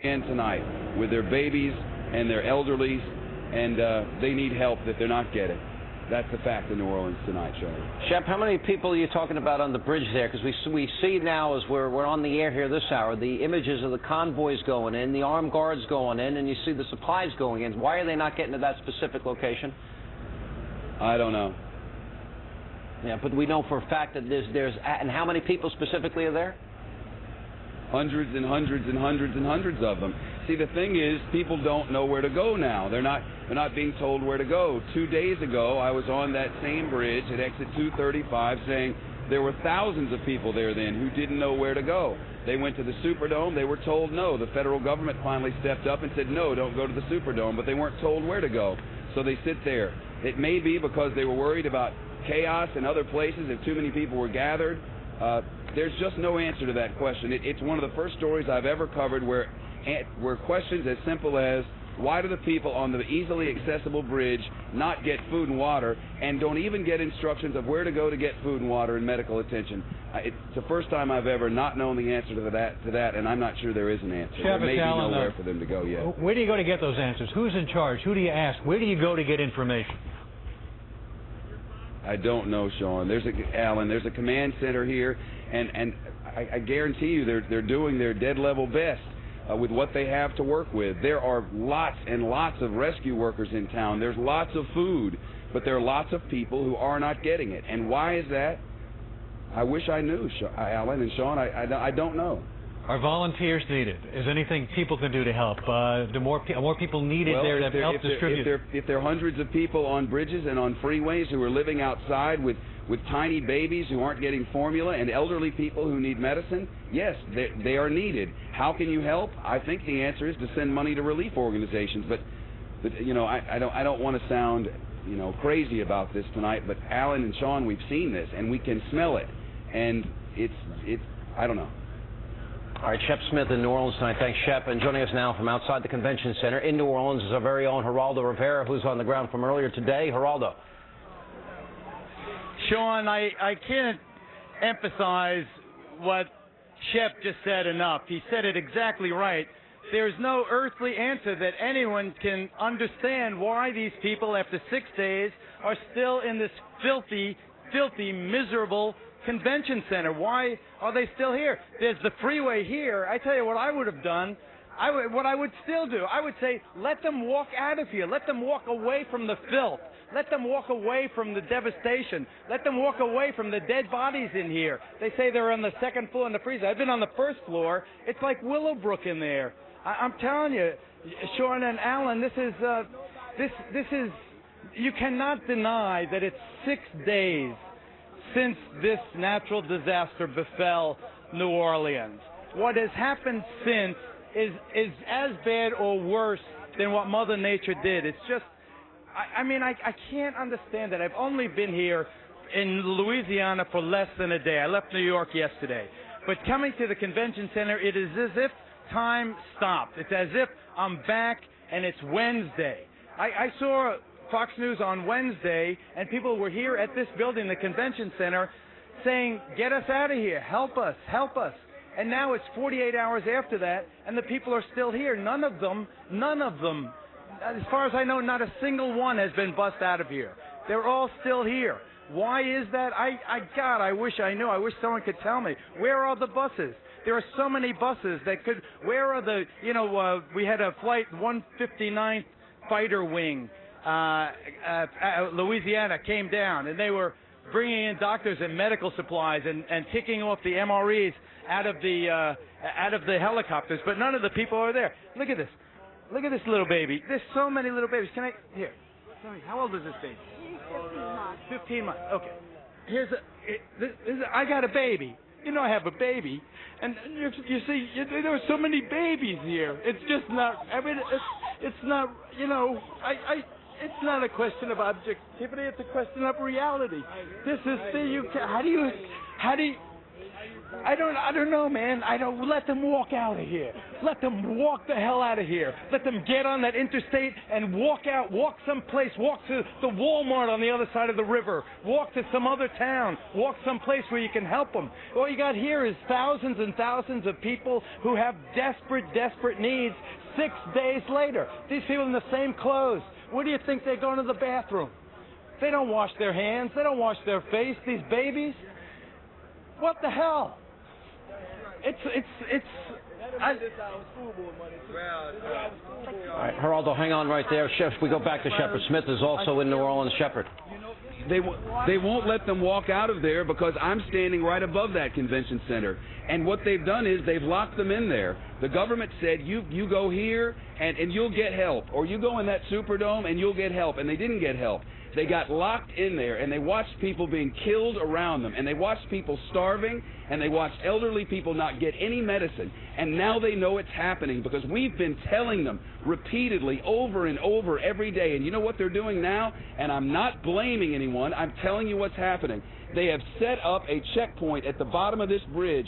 And tonight with their babies and their elderly, and they need help that they're not getting. That's the fact in New Orleans tonight, Sean. Shep, how many people are you talking about on the bridge there? Because we see now as we're on the air here this hour, the images of the convoys going in, the armed guards going in, and you see the supplies going in. Why are they not getting to that specific location? I don't know. Yeah, but we know for a fact that there's and how many people specifically are there? Hundreds and hundreds and hundreds and hundreds of them. See, the thing is, people don't know where to go now. They're not being told where to go. 2 days ago, I was on that same bridge at exit 235 saying there were thousands of people there then who didn't know where to go. They went to the Superdome. They were told no. The federal government finally stepped up and said, no, don't go to the Superdome, but they weren't told where to go. So they sit there. It may be because they were worried about chaos in other places if too many people were gathered. There's just no answer to that question. It's one of the first stories I've ever covered where questions as simple as, why do the people on the easily accessible bridge not get food and water, and don't even get instructions of where to go to get food and water and medical attention? It's the first time I've ever not known the answer to that, and I'm not sure there is an answer. There may be nowhere for them to go yet. Where do you go to get those answers? Who's in charge? Who do you ask? Where do you go to get information? I don't know, Sean. Alan, there's a command center here, and I guarantee you they're doing their dead level best with what they have to work with. There are lots and lots of rescue workers in town. There's lots of food, but there are lots of people who are not getting it. And why is that? I wish I knew, Alan and Sean. I don't know. Are volunteers needed? Is anything people can do to help? Are more people needed there to help distribute? If there are hundreds of people on bridges and on freeways who are living outside with tiny babies who aren't getting formula and elderly people who need medicine, yes, they are needed. How can you help? I think the answer is to send money to relief organizations. But you know, I don't want to sound crazy about this tonight. But Alan and Sean, we've seen this and we can smell it, and it's I don't know. All right, Shep Smith in New Orleans tonight. Thanks, Shep. And joining us now from outside the convention center in New Orleans is our very own Geraldo Rivera, who's on the ground from earlier today. Geraldo. Sean, I can't emphasize what Shep just said enough. He said it exactly right. There's no earthly answer that anyone can understand why these people, after 6 days, are still in this filthy, miserable convention center. Why are they still here? There's the freeway here. I tell you what I would have done. What I would still do, I would say, let them walk out of here. Let them walk away from the filth. Let them walk away from the devastation. Let them walk away from the dead bodies in here. They say they're on the second floor in the freezer. I've been on the first floor. It's like Willowbrook in there. I'm telling you, Sean and Alan, this is, you cannot deny that it's 6 days since this natural disaster befell New Orleans. What has happened since is as bad or worse than what Mother Nature did. It's just, I mean, I can't understand that. I've only been here in Louisiana for less than a day. I left New York yesterday. But coming to the convention center, it is as if time stopped. It's as if I'm back and it's Wednesday. I saw Fox News on Wednesday, and people were here at this building, the convention center, saying, get us out of here, help us, help us. And now it's 48 hours after that, and the people are still here. None of them, as far as I know, not a single one has been bussed out of here. They're all still here. Why is that? God, I wish I knew. I wish someone could tell me. Where are the buses? There are so many buses that could, where are the, we had a flight 159th Fighter Wing, Louisiana came down, and they were bringing in doctors and medical supplies and kicking off the MREs out of the helicopters, but none of the people are there. Look at this. Look at this little baby. There's so many little babies. Here. Tell me, how old is this baby? He's 15 months. 15 months. Okay. I got a baby. I have a baby, and you see, there are so many babies here. It's just not. I mean, it's not. It's not a question of objectivity. It's a question of reality. This is how do you I don't know, man. Let them walk out of here. Let them walk the hell out of here. Let them get on that interstate and walk out, walk someplace, walk to the Walmart on the other side of the river, walk to some other town, walk someplace where you can help them. All you got here is thousands and thousands of people who have desperate needs 6 days later. These people in the same clothes. Where do you think they're going to the bathroom? They don't wash their hands. They don't wash their face. These babies. What the hell? All right, Geraldo, hang on right there. Chef, we go back to Shepard Smith is also in New Orleans. Shepard. They won't let them walk out of there because I'm standing right above that convention center. And what they've done is they've locked them in there. The government said, you go here and you'll get help. Or you go in that Superdome and you'll get help. And they didn't get help. They got locked in there, and they watched people being killed around them, and they watched people starving, and they watched elderly people not get any medicine. And now they know it's happening because we've been telling them repeatedly over and over every day. And you know what they're doing now? And I'm not blaming anyone. I'm telling you what's happening. They have set up a checkpoint at the bottom of this bridge.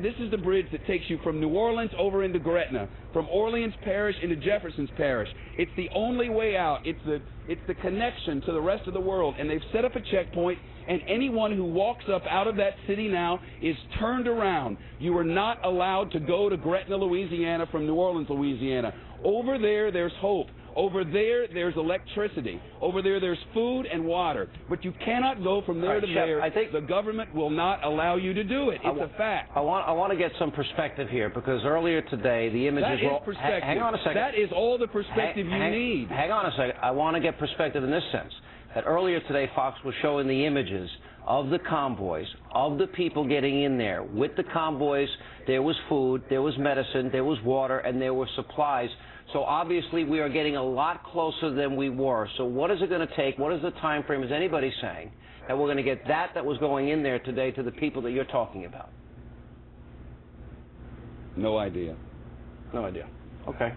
This is the bridge that takes you from New Orleans over into Gretna, from Orleans Parish into Jefferson's Parish. It's the only way out. It's the connection to the rest of the world. And they've set up a checkpoint, and anyone who walks up out of that city now is turned around. You are not allowed to go to Gretna, Louisiana from New Orleans, Louisiana. Over there, there's hope. Over there, there's electricity. Over there, there's food and water. But you cannot go from there to there. I think the government will not allow you to do it. It's a fact. I want to get some perspective here because earlier today, the images were... That is perspective. Hang on a second. That is all the perspective you need. Hang on a second. I want to get perspective in this sense. That earlier today, Fox was showing the images of the convoys, of the people getting in there. With the convoys, there was food, there was medicine, there was water, and there were supplies. So obviously we are getting a lot closer than we were. So what is it going to take? What is the time frame? Is anybody saying that we're going to get that was going in there today to the people that you're talking about? No idea. No idea. Okay.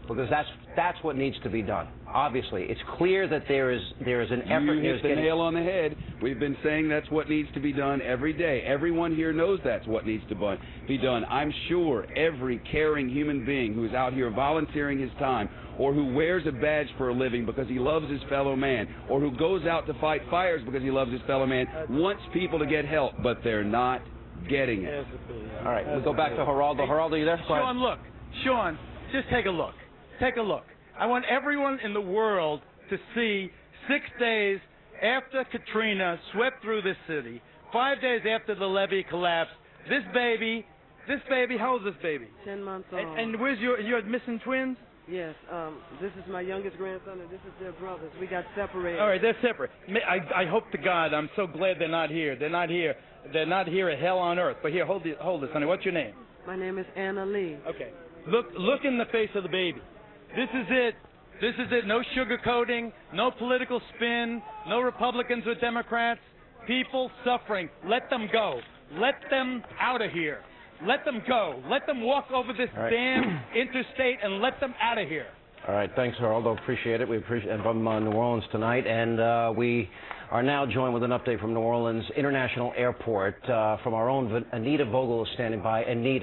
Because that's what needs to be done. Obviously, it's clear that there is an effort. You hit the nail on the head. We've been saying that's what needs to be done every day. Everyone here knows that's what needs to be done. I'm sure every caring human being who is out here volunteering his time, or who wears a badge for a living because he loves his fellow man, or who goes out to fight fires because he loves his fellow man, wants people to get help, but they're not getting it. All right, we'll go back to Geraldo. Geraldo, are you there? Sean, look. Sean, just take a look. Take a look. I want everyone in the world to see 6 days after Katrina swept through this city, 5 days after the levee collapsed, this baby, how old is this baby? 10 months old. And where's your missing twins? Yes, this is my youngest grandson, and this is their brothers. We got separated. All right, they're separate. I hope to God, I'm so glad they're not here. They're not here. They're not here at hell on earth. But here, hold this, honey. What's your name? My name is Anna Lee. Okay. Look in the face of the baby. This is it. This is it. No sugarcoating, no political spin, no Republicans or Democrats. People suffering. Let them go. Let them out of here. Let them go. Let them walk over this damn interstate and let them out of here. All right. Thanks, Geraldo. Appreciate it. We appreciate it from New Orleans tonight. And we are now joined with an update from New Orleans International Airport from our own Anita Vogel is standing by. Anita.